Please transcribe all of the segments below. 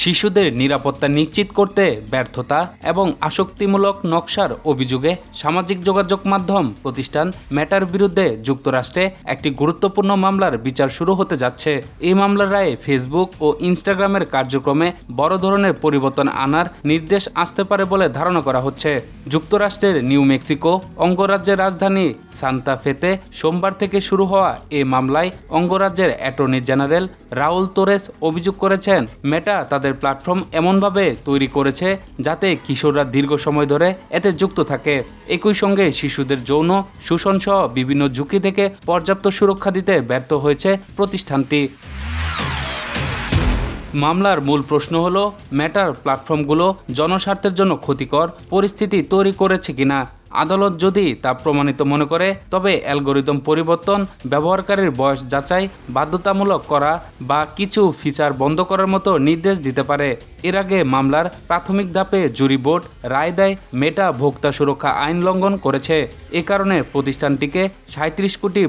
শিশুদের নিরাপত্তা নিশ্চিত করতে ব্যর্থতা এবং আসক্তিমূলক নকশার অভিযোগে সামাজিক যোগাযোগ মাধ্যম প্রতিষ্ঠান মেটার বিরুদ্ধে যুক্তরাষ্ট্রে একটি গুরুত্বপূর্ণ মামলার বিচার শুরু হতে যাচ্ছে। এই মামলার রায়ে ফেসবুক ও ইনস্টাগ্রামের কার্যক্রমে বড় ধরনের পরিবর্তন আনার নির্দেশ আসতে পারে বলে ধারণা করা হচ্ছে। যুক্তরাষ্ট্রের নিউ মেক্সিকো অঙ্গরাজ্যের রাজধানী সান্তা ফেতে সোমবার থেকে শুরু হওয়া এই মামলায় অঙ্গরাজ্যের অ্যাটর্নি জেনারেল রাউল তোরেস অভিযোগ করেছেন, মেটা তাদের প্ল্যাটফর্ম এমনভাবে তৈরি করেছে যাতে কিশোররা দীর্ঘ সময় ধরে এতে যুক্ত থাকে। একই সঙ্গে শিশুদের যৌন শোষণ সহ বিভিন্ন ঝুঁকি থেকে পর্যাপ্ত সুরক্ষা দিতে ব্যর্থ হয়েছে প্রতিষ্ঠানটি। মামলার মূল প্রশ্ন হলো, মেটার প্ল্যাটফর্মগুলো জনস্বার্থের জন্য ক্ষতিকর পরিস্থিতি তৈরি করেছে কিনা। আদালত যদি তা প্রমাণিত মনে করে তবে অ্যালগরিদম পরিবর্তন, ব্যবহারকারীর বয়স যাচাই বাধ্যতামূলক করা বা কিছু ফিচার বন্ধ করার মতো নির্দেশ দিতে পারে। এর আগে মামলার প্রাথমিক ধাপে জুরি বোর্ড রায় দেয় মেটা ভোক্তা সুরক্ষা আইন লঙ্ঘন করেছে। এ কারণে প্রতিষ্ঠানটিকে $37.50 কোটি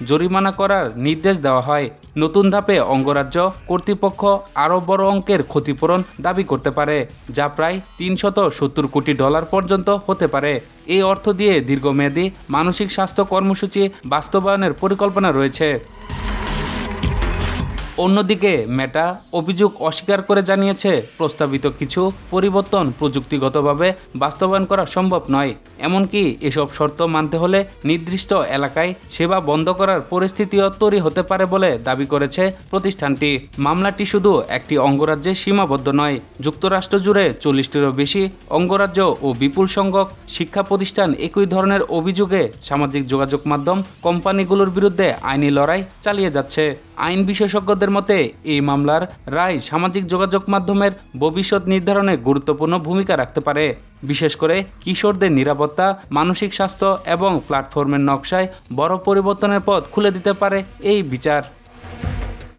জরিমানা করার নির্দেশ দেওয়া হয়। নতুন ধাপে অঙ্গরাজ্য কর্তৃপক্ষ আরও বড় অঙ্কের ক্ষতিপূরণ দাবি করতে পারে, যা প্রায় $370 কোটি পর্যন্ত হতে পারে। এই অর্থ দিয়ে দীর্ঘমেয়াদী মানসিক স্বাস্থ্য কর্মসূচি বাস্তবায়নের পরিকল্পনা রয়েছে। অন্যদিকে মেটা অভিযোগ অস্বীকার করে জানিয়েছে, প্রস্তাবিত কিছু পরিবর্তন প্রযুক্তিগতভাবে বাস্তবায়ন করা সম্ভব নয়। এমনকি এসব শর্ত মানতে হলে নির্দিষ্ট এলাকায় সেবা বন্ধ করার পরিস্থিতিও তৈরি হতে পারে বলে দাবি করেছে প্রতিষ্ঠানটি। মামলাটি শুধু একটি অঙ্গরাজ্যে সীমাবদ্ধ নয়। যুক্তরাষ্ট্র জুড়ে 40টিরও বেশি অঙ্গরাজ্য ও বিপুল সংখ্যক শিক্ষা প্রতিষ্ঠান একই ধরনের অভিযোগে সামাজিক যোগাযোগ মাধ্যম কোম্পানিগুলোর বিরুদ্ধে আইনি লড়াই চালিয়ে যাচ্ছে। আইন বিশেষজ্ঞদের মতে এই মামলার রায় সামাজিক যোগাযোগ মাধ্যমের ভবিষ্যৎ নির্ধারণে গুরুত্বপূর্ণ ভূমিকা রাখতে পারে, বিশেষ করে কিশোরদের নিরাপত্তা, মানসিক স্বাস্থ্য এবং প্ল্যাটফর্মের নকশায় বড় পরিবর্তনের পথ খুলে দিতে পারে এই বিচার।